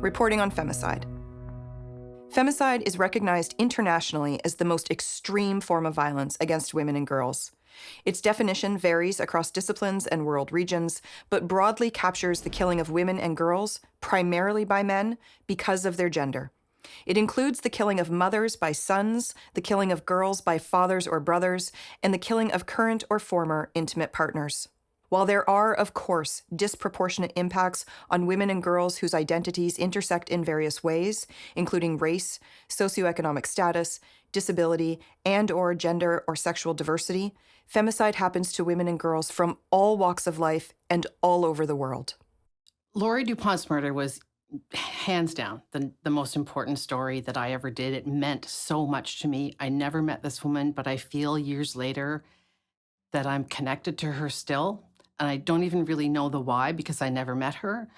reporting on femicide. Femicide is recognized internationally as the most extreme form of violence against women and girls. Its definition varies across disciplines and world regions, but broadly captures the killing of women and girls, primarily by men, because of their gender. It includes the killing of mothers by sons, the killing of girls by fathers or brothers, and the killing of current or former intimate partners. While there are, of course, disproportionate impacts on women and girls whose identities intersect in various ways, including race, socioeconomic status, disability, and/or gender or sexual diversity, femicide happens to women and girls from all walks of life and all over the world. Laurie DuPont's murder was hands down the most important story that I ever did. It meant so much to me. I never met this woman, but I feel years later that I'm connected to her still. And I don't even really know the why because I never met her.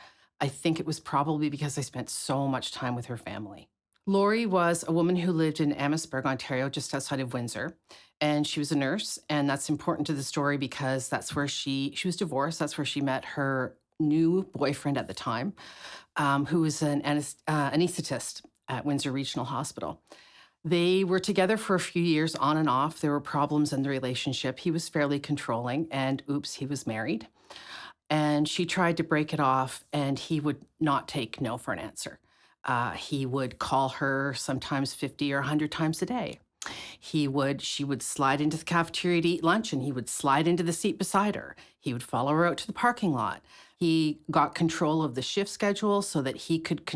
I think it was probably because I spent so much time with her family. Laurie was a woman who lived in Amherstburg, Ontario, just outside of Windsor. And she was a nurse. And that's important to the story because that's where she was divorced. That's where she met her new boyfriend at the time, who was an anesthetist at Windsor Regional Hospital. They were together for a few years on and off. There were problems in the relationship. He was fairly controlling, and oops, he was married. And she tried to break it off, and he would not take no for an answer. He would call her sometimes 50 or 100 times a day. She would slide into the cafeteria to eat lunch, and he would slide into the seat beside her. He would follow her out to the parking lot. He got control of the shift schedule so that he could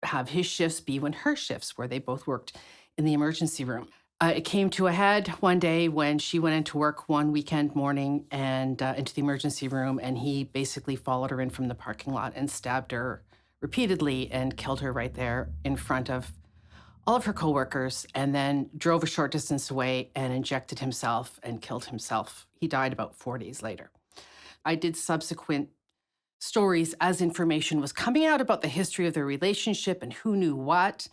have his shifts be when her shifts, where they both worked in the emergency room. It came to a head one day when she went into work one weekend morning and into the emergency room, and he basically followed her in from the parking lot and stabbed her repeatedly and killed her right there in front of all of her coworkers, and then drove a short distance away and injected himself and killed himself. He died about 4 days later. I did subsequent stories as information was coming out about the history of their relationship and who knew what.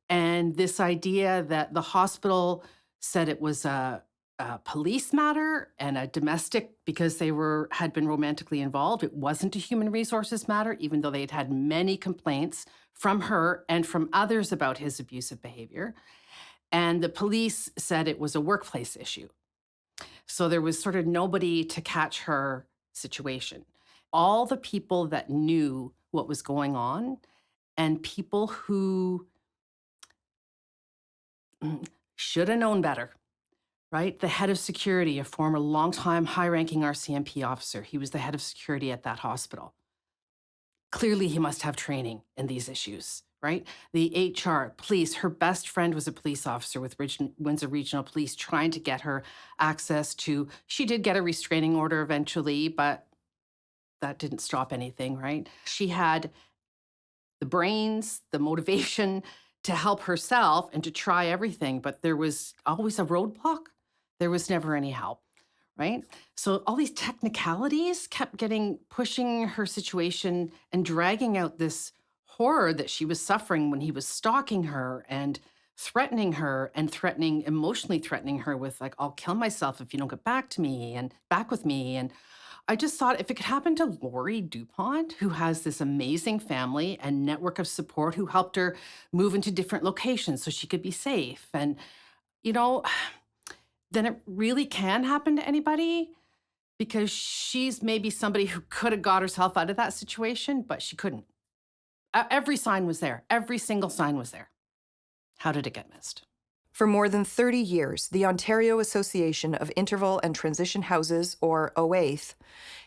And this idea that the hospital said it was a police matter and a domestic because they had been romantically involved. It wasn't a human resources matter, even though they had had many complaints from her and from others about his abusive behavior. And the police said it was a workplace issue. So there was sort of nobody to catch her situation. All the people that knew what was going on and people who should have known better, right? The head of security, a former longtime high-ranking RCMP officer. He was the head of security at that hospital. Clearly, he must have training in these issues, right? The HR, police, her best friend was a police officer with Windsor Regional Police trying to get her access to, she did get a restraining order eventually, but that didn't stop anything, right? She had the brains, the motivation to help herself and to try everything, but there was always a roadblock. There was never any help, right? So all these technicalities kept pushing her situation and dragging out this horror that she was suffering when he was stalking her and threatening her and emotionally threatening her with like, I'll kill myself if you don't get back with me. And I just thought if it could happen to Laurie DuPont, who has this amazing family and network of support who helped her move into different locations so she could be safe. And, then it really can happen to anybody because she's maybe somebody who could have got herself out of that situation, but she couldn't. Every sign was there. Every single sign was there. How did it get missed? For more than 30 years, the Ontario Association of Interval and Transition Houses, or OAITH,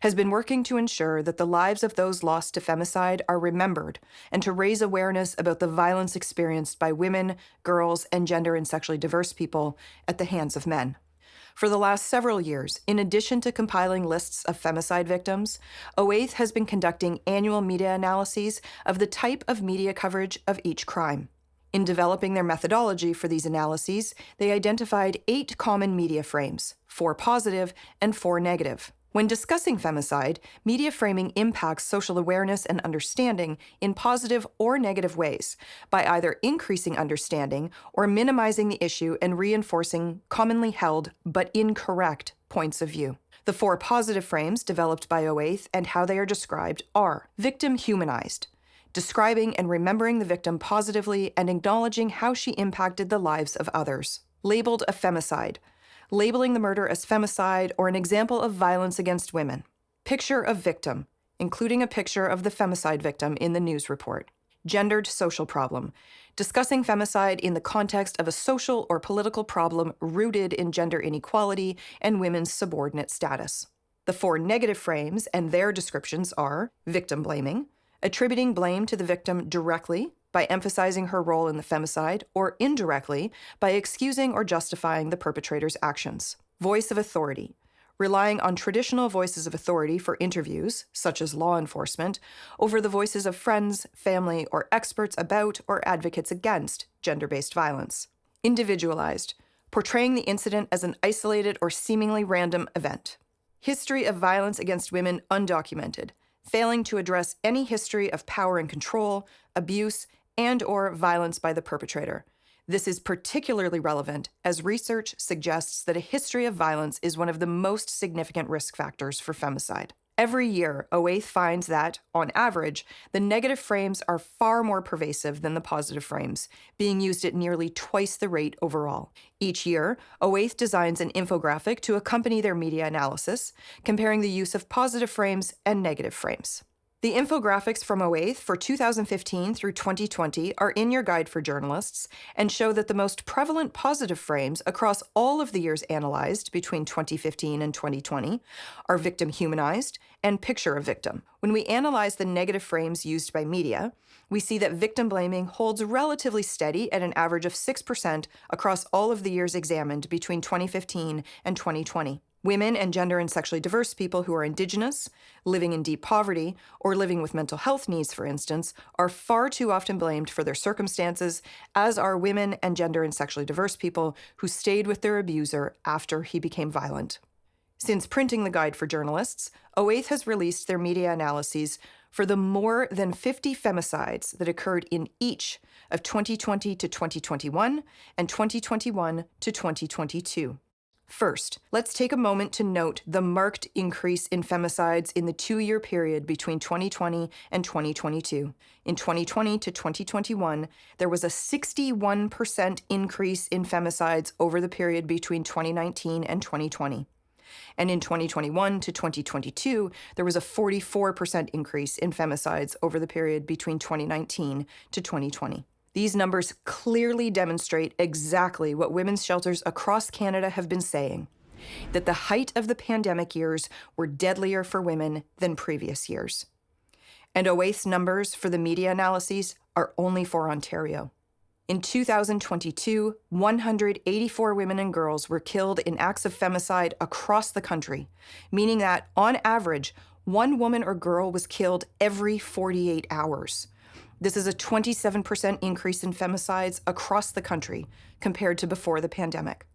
has been working to ensure that the lives of those lost to femicide are remembered and to raise awareness about the violence experienced by women, girls, and gender and sexually diverse people at the hands of men. For the last several years, in addition to compiling lists of femicide victims, OAITH has been conducting annual media analyses of the type of media coverage of each crime. In developing their methodology for these analyses, they identified 8 common media frames, 4 positive and 4 negative. When discussing femicide, media framing impacts social awareness and understanding in positive or negative ways by either increasing understanding or minimizing the issue and reinforcing commonly held but incorrect points of view. The 4 positive frames developed by OAITH and how they are described are victim humanized, describing and remembering the victim positively and acknowledging how she impacted the lives of others. Labeled a femicide, labeling the murder as femicide or an example of violence against women. Picture of victim, including a picture of the femicide victim in the news report. Gendered social problem, discussing femicide in the context of a social or political problem rooted in gender inequality and women's subordinate status. The 4 negative frames and their descriptions are victim blaming, attributing blame to the victim directly by emphasizing her role in the femicide, or indirectly by excusing or justifying the perpetrator's actions. Voice of authority, relying on traditional voices of authority for interviews, such as law enforcement, over the voices of friends, family, or experts about or advocates against gender-based violence. Individualized, portraying the incident as an isolated or seemingly random event. History of violence against women undocumented, failing to address any history of power and control, abuse, and/or violence by the perpetrator. This is particularly relevant as research suggests that a history of violence is one of the most significant risk factors for femicide. Every year, OAITH finds that, on average, the negative frames are far more pervasive than the positive frames, being used at nearly twice the rate overall. Each year, OAITH designs an infographic to accompany their media analysis, comparing the use of positive frames and negative frames. The infographics from OAITH for 2015 through 2020 are in your guide for journalists and show that the most prevalent positive frames across all of the years analyzed between 2015 and 2020 are victim humanized and picture of victim. When we analyze the negative frames used by media, we see that victim blaming holds relatively steady at an average of 6% across all of the years examined between 2015 and 2020. Women and gender and sexually diverse people who are Indigenous, living in deep poverty, or living with mental health needs, for instance, are far too often blamed for their circumstances, as are women and gender and sexually diverse people who stayed with their abuser after he became violent. Since printing the guide for journalists, OAITH has released their media analyses for the more than 50 femicides that occurred in each of 2020 to 2021 and 2021 to 2022. First, let's take a moment to note the marked increase in femicides in the 2-year period between 2020 and 2022. In 2020 to 2021, there was a 61% increase in femicides over the period between 2019 and 2020. And in 2021 to 2022, there was a 44% increase in femicides over the period between 2019 to 2020. These numbers clearly demonstrate exactly what women's shelters across Canada have been saying, that the height of the pandemic years were deadlier for women than previous years. And OAITH's numbers for the media analyses are only for Ontario. In 2022, 184 women and girls were killed in acts of femicide across the country, meaning that, on average, one woman or girl was killed every 48 hours. This is a 27% increase in femicides across the country compared to before the pandemic.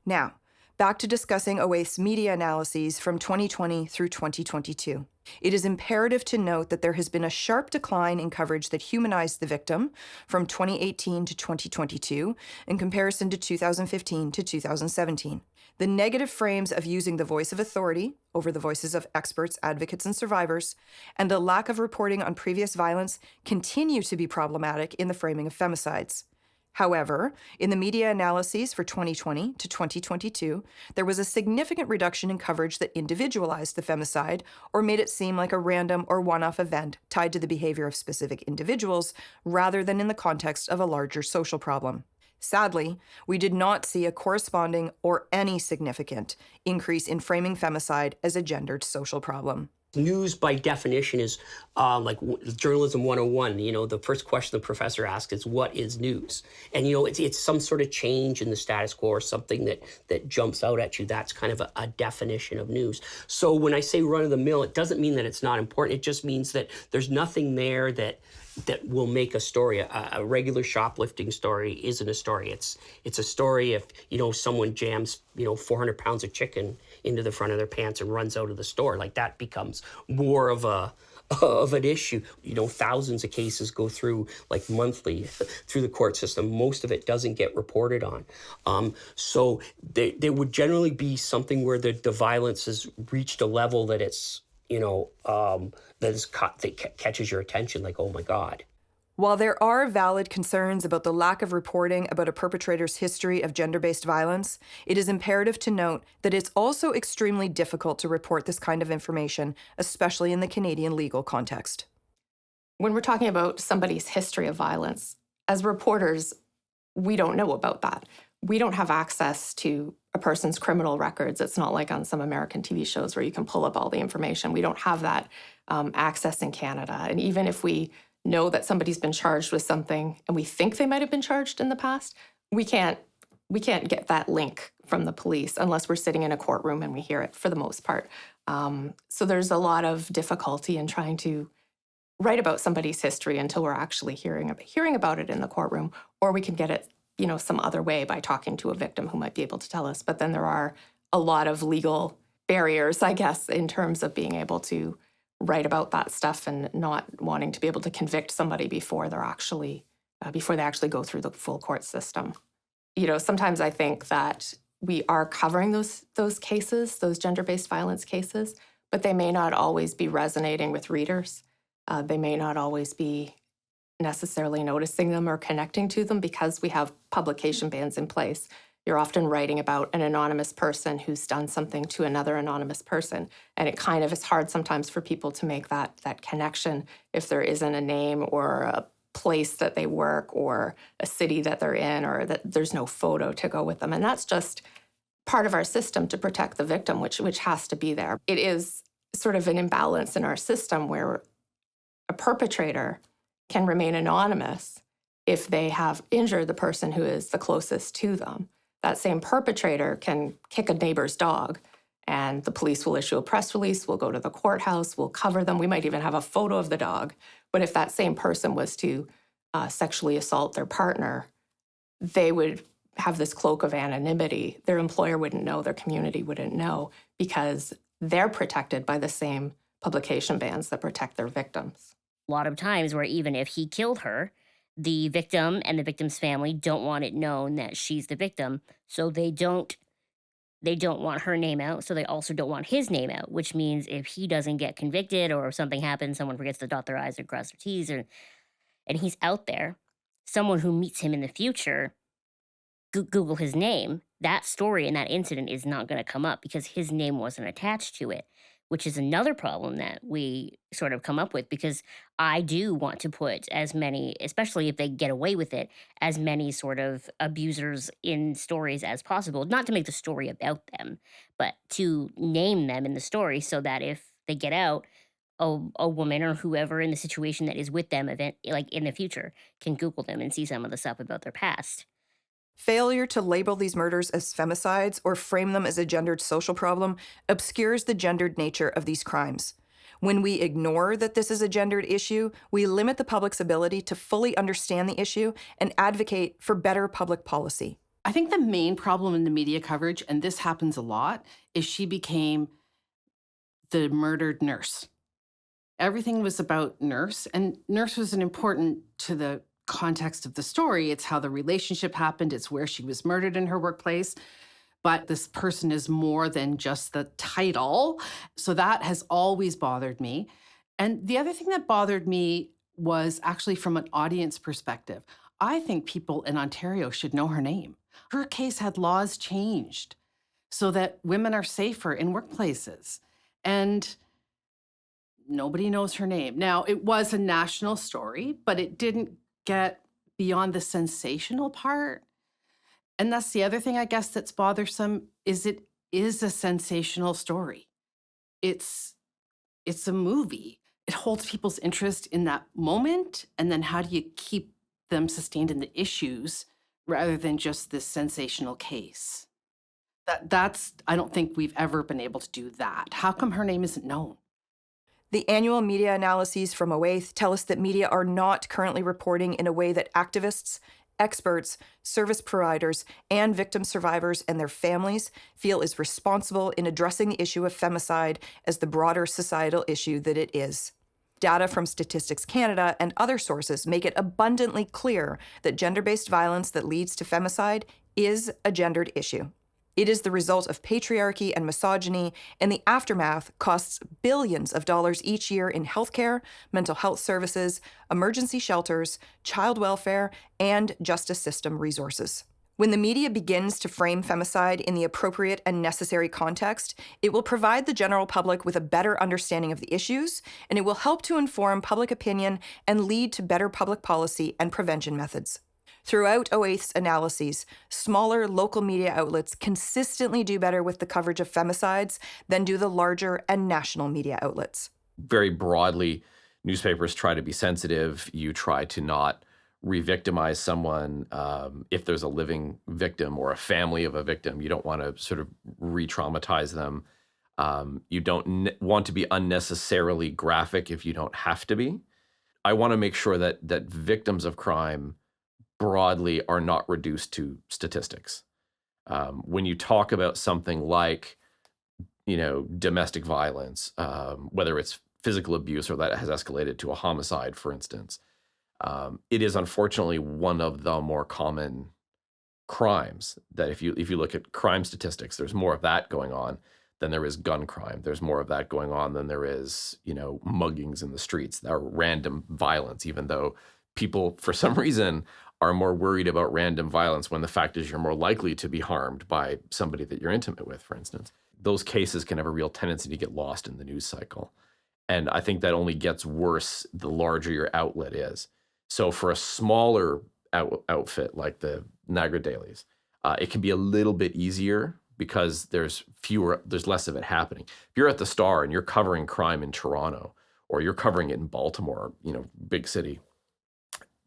Now, back to discussing OAITH's media analyses from 2020 through 2022. It is imperative to note that there has been a sharp decline in coverage that humanized the victim from 2018 to 2022 in comparison to 2015 to 2017. The negative frames of using the voice of authority over the voices of experts, advocates, and survivors, and the lack of reporting on previous violence continue to be problematic in the framing of femicides. However, in the media analyses for 2020 to 2022, there was a significant reduction in coverage that individualized the femicide or made it seem like a random or one-off event tied to the behavior of specific individuals rather than in the context of a larger social problem. Sadly, we did not see a corresponding or any significant increase in framing femicide as a gendered social problem. News, by definition, is journalism 101. The first question the professor asks is, what is news? And, it's some sort of change in the status quo or something that jumps out at you. That's kind of a definition of news. So when I say run-of-the-mill, it doesn't mean that it's not important. It just means that there's nothing there that will make a story. A regular shoplifting story isn't a story. It's a story if, someone jams, 400 pounds of chicken into the front of their pants and runs out of the store. Like, that becomes more of an issue. Thousands of cases go through monthly through the court system. Most of it doesn't get reported on. So there would generally be something where the violence has reached a level that it's that catches your attention, like, oh my God. While there are valid concerns about the lack of reporting about a perpetrator's history of gender-based violence, it is imperative to note that it's also extremely difficult to report this kind of information, especially in the Canadian legal context. When we're talking about somebody's history of violence, as reporters, we don't know about that. We don't have access to a person's criminal records. It's not like on some American TV shows where you can pull up all the information. We don't have that access in Canada. And even if we know that somebody's been charged with something and we think they might have been charged in the past, we can't get that link from the police unless we're sitting in a courtroom and we hear it for the most part. So there's a lot of difficulty in trying to write about somebody's history until we're actually hearing about it in the courtroom, or we can get it, some other way by talking to a victim who might be able to tell us. But then there are a lot of legal barriers, I guess, in terms of being able to write about that stuff and not wanting to be able to convict somebody before they actually go through the full court system. Sometimes I think that we are covering those cases, those gender-based violence cases, but they may not always be resonating with readers. They may not always be necessarily noticing them or connecting to them because we have publication bans in place. You're often writing about an anonymous person who's done something to another anonymous person. And it kind of is hard sometimes for people to make that connection if there isn't a name or a place that they work or a city that they're in, or that there's no photo to go with them. And that's just part of our system to protect the victim, which has to be there. It is sort of an imbalance in our system where a perpetrator can remain anonymous if they have injured the person who is the closest to them. That same perpetrator can kick a neighbor's dog, and the police will issue a press release, we'll go to the courthouse, we'll cover them, we might even have a photo of the dog. But if that same person was to sexually assault their partner, they would have this cloak of anonymity. Their employer wouldn't know, their community wouldn't know, because they're protected by the same publication bans that protect their victims. A lot of times where even if he killed her, the victim and the victim's family don't want it known that she's the victim, so they don't want her name out, so they also don't want his name out, which means if he doesn't get convicted or if something happens, someone forgets to dot their I's or cross their T's, and he's out there, someone who meets him in the future, Google his name, that story and that incident is not going to come up because his name wasn't attached to it, which is another problem that we sort of come up with, because I do want to put as many, especially if they get away with it, as many sort of abusers in stories as possible, not to make the story about them, but to name them in the story so that if they get out, a woman or whoever in the situation that is with them like in the future can Google them and see some of the stuff about their past. Failure to label these murders as femicides or frame them as a gendered social problem obscures the gendered nature of these crimes. When we ignore that this is a gendered issue, we limit the public's ability to fully understand the issue and advocate for better public policy. I think the main problem in the media coverage, and this happens a lot, is she became the murdered nurse. Everything was about nurse, and nurse was important to the context of the story. It's how the relationship happened. It's where she was murdered in her workplace. But this person is more than just the title. So that has always bothered me. And the other thing that bothered me was actually from an audience perspective. I think people in Ontario should know her name. Her case had laws changed so that women are safer in workplaces. And nobody knows her name. Now, it was a national story, but it didn't get beyond the sensational part. And that's the other thing, I guess, that's bothersome, is it is a sensational story. It's a movie. It holds people's interest in that moment, and then how do you keep them sustained in the issues rather than just this sensational case? That's I don't think we've ever been able to do that. How come her name isn't known? The annual media analyses from OAITH tell us that media are not currently reporting in a way that activists, experts, service providers, and victim survivors and their families feel is responsible in addressing the issue of femicide as the broader societal issue that it is. Data from Statistics Canada and other sources make it abundantly clear that gender-based violence that leads to femicide is a gendered issue. It is the result of patriarchy and misogyny, and the aftermath costs billions of dollars each year in healthcare, mental health services, emergency shelters, child welfare, and justice system resources. When the media begins to frame femicide in the appropriate and necessary context, it will provide the general public with a better understanding of the issues, and it will help to inform public opinion and lead to better public policy and prevention methods. Throughout OAIT's analyses, smaller local media outlets consistently do better with the coverage of femicides than do the larger and national media outlets. Very broadly, newspapers try to be sensitive. You try to not re-victimize someone. If there's a living victim or a family of a victim, you don't want to sort of re-traumatize them. You don't want to be unnecessarily graphic if you don't have to be. I want to make sure that victims of crime broadly are not reduced to statistics. When you talk about something like, domestic violence, whether it's physical abuse or that has escalated to a homicide, for instance, it is unfortunately one of the more common crimes that if you look at crime statistics, there's more of that going on than there is gun crime. There's more of that going on than there is, muggings in the streets or random violence, even though people, for some reason, are more worried about random violence when the fact is you're more likely to be harmed by somebody that you're intimate with, for instance. Those cases can have a real tendency to get lost in the news cycle. And I think that only gets worse the larger your outlet is. So for a smaller outfit like the Niagara Dailies, it can be a little bit easier because there's less of it happening. If you're at the Star and you're covering crime in Toronto, or you're covering it in Baltimore, big city,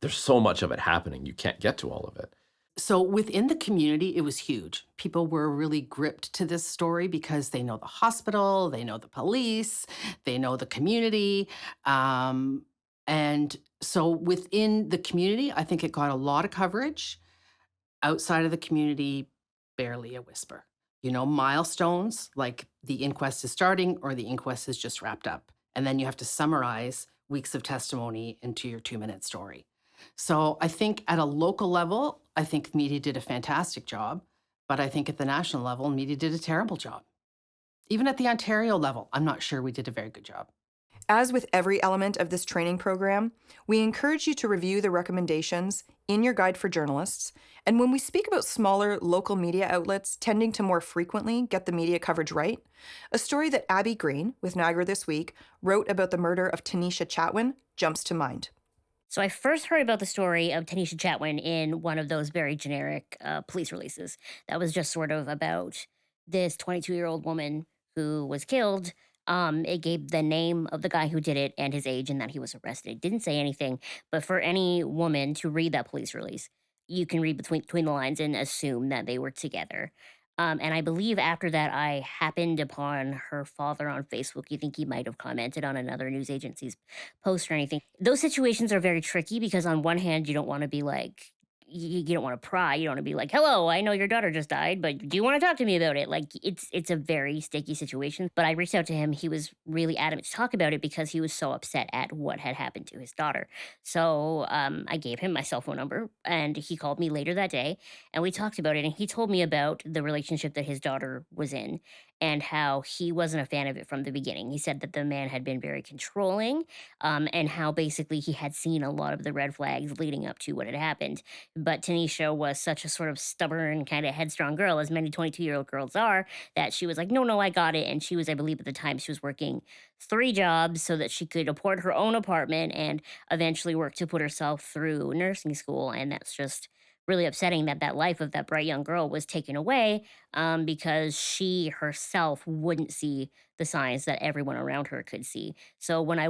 there's so much of it happening, you can't get to all of it. So within the community, it was huge. People were really gripped to this story because they know the hospital, they know the police, they know the community. And so within the community, I think it got a lot of coverage. Outside of the community, barely a whisper. Milestones like the inquest is starting or the inquest is just wrapped up. And then you have to summarize weeks of testimony into your 2-minute story. So I think at a local level, I think media did a fantastic job, but I think at the national level, media did a terrible job. Even at the Ontario level, I'm not sure we did a very good job. As with every element of this training program, we encourage you to review the recommendations in your guide for journalists. And when we speak about smaller local media outlets tending to more frequently get the media coverage right, a story that Abby Green with Niagara This Week wrote about the murder of Tanisha Chatwin jumps to mind. So I first heard about the story of Tanisha Chatwin in one of those very generic police releases. That was just sort of about this 22-year-old woman who was killed. It gave the name of the guy who did it and his age and that he was arrested. It didn't say anything, but for any woman to read that police release, you can read between the lines and assume that they were together. And I believe after that, I happened upon her father on Facebook. You think he might have commented on another news agency's post or anything. Those situations are very tricky because on one hand, you don't want to be like, you don't want to pry. You don't want to be like, hello, I know your daughter just died, but do you want to talk to me about it? Like, it's a very sticky situation. But I reached out to him. He was really adamant to talk about it because he was so upset at what had happened to his daughter. So I gave him my cell phone number, and he called me later that day, and we talked about it. And he told me about the relationship that his daughter was in and how he wasn't a fan of it from the beginning. He said that the man had been very controlling, and how basically he had seen a lot of the red flags leading up to what had happened. But Tanisha was such a sort of stubborn, kind of headstrong girl, as many 22-year-old girls are, that she was like, no, I got it. And she was, I believe at the time, she was working 3 jobs so that she could afford her own apartment and eventually work to put herself through nursing school. And that's just really upsetting that that life of that bright young girl was taken away because she herself wouldn't see the signs that everyone around her could see. So when I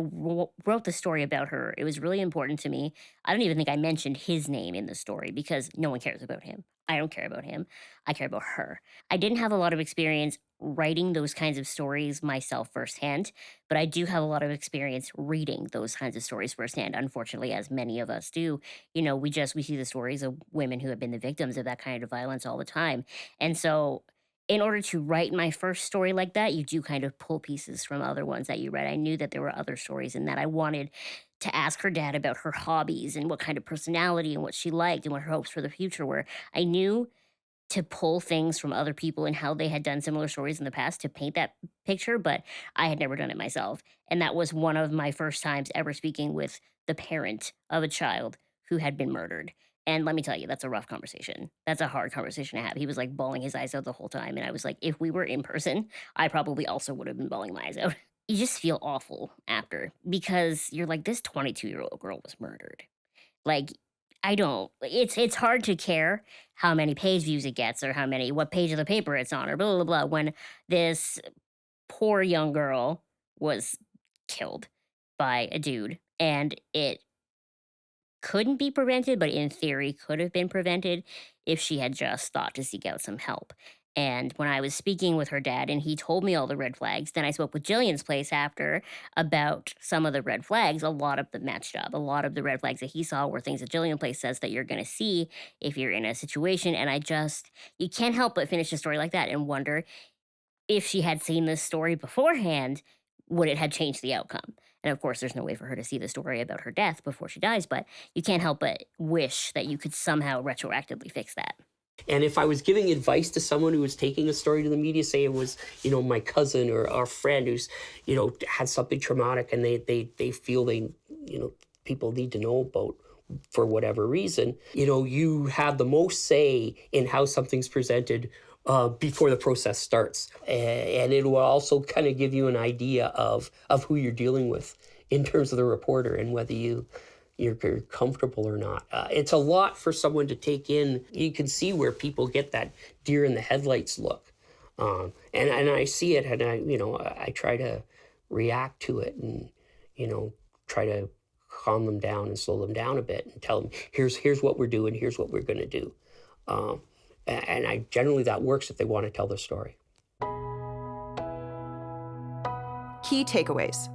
wrote the story about her, it was really important to me. I don't even think I mentioned his name in the story because no one cares about him. I don't care about him. I care about her. I didn't have a lot of experience writing those kinds of stories myself firsthand, but I do have a lot of experience reading those kinds of stories firsthand. Unfortunately, as many of us do, we see the stories of women who have been the victims of that kind of violence all the time. And so in order to write my first story like that, you do kind of pull pieces from other ones that you read. I knew that there were other stories in that. I wanted to ask her dad about her hobbies and what kind of personality and what she liked and what her hopes for the future were. I knew to pull things from other people and how they had done similar stories in the past to paint that picture, but I had never done it myself. And that was one of my first times ever speaking with the parent of a child who had been murdered. And let me tell you, that's a rough conversation. That's a hard conversation to have. He was like bawling his eyes out the whole time. And I was like, if we were in person, I probably also would have been bawling my eyes out. You just feel awful after because you're like, this 22-year-old girl was murdered. Like, I don't, it's hard to care how many page views it gets or what page of the paper it's on or blah, blah, blah, when this poor young girl was killed by a dude and it couldn't be prevented, but in theory could have been prevented if she had just thought to seek out some help. And when I was speaking with her dad and he told me all the red flags, then I spoke with Gillian's place after about some of the red flags. A lot of them matched up. A lot of the red flags that he saw were things that Gillian place says that you're going to see if you're in a situation. And you can't help but finish a story like that and wonder if she had seen this story beforehand, would it have changed the outcome? And of course, there's no way for her to see the story about her death before she dies, but you can't help but wish that you could somehow retroactively fix that. And if I was giving advice to someone who was taking a story to the media, say it was, my cousin or our friend who's, had something traumatic and they feel people need to know about for whatever reason, you have the most say in how something's presented before the process starts. And it will also kind of give you an idea of who you're dealing with in terms of the reporter and whether you're comfortable or not. It's a lot for someone to take in. You can see where people get that deer in the headlights look. And I see it and I try to react to it and, try to calm them down and slow them down a bit and tell them, here's what we're doing, here's what we're going to do. And generally that works if they want to tell their story. Key takeaways.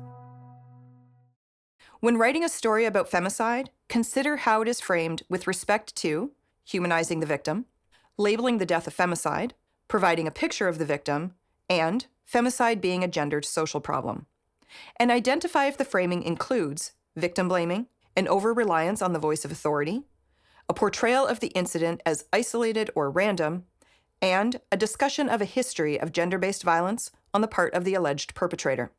When writing a story about femicide, consider how it is framed with respect to humanizing the victim, labeling the death a femicide, providing a picture of the victim, and femicide being a gendered social problem. And identify if the framing includes victim blaming, an over-reliance on the voice of authority, a portrayal of the incident as isolated or random, and a discussion of a history of gender-based violence on the part of the alleged perpetrator.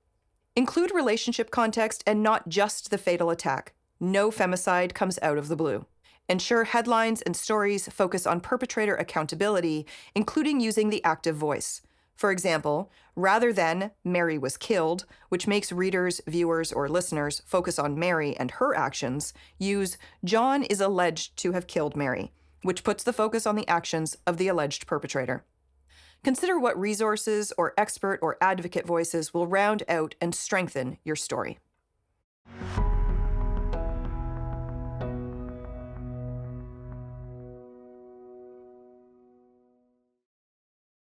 Include relationship context and not just the fatal attack. No femicide comes out of the blue. Ensure headlines and stories focus on perpetrator accountability, including using the active voice. For example, rather than Mary was killed, which makes readers, viewers, or listeners focus on Mary and her actions, use John is alleged to have killed Mary, which puts the focus on the actions of the alleged perpetrator. Consider what resources or expert or advocate voices will round out and strengthen your story.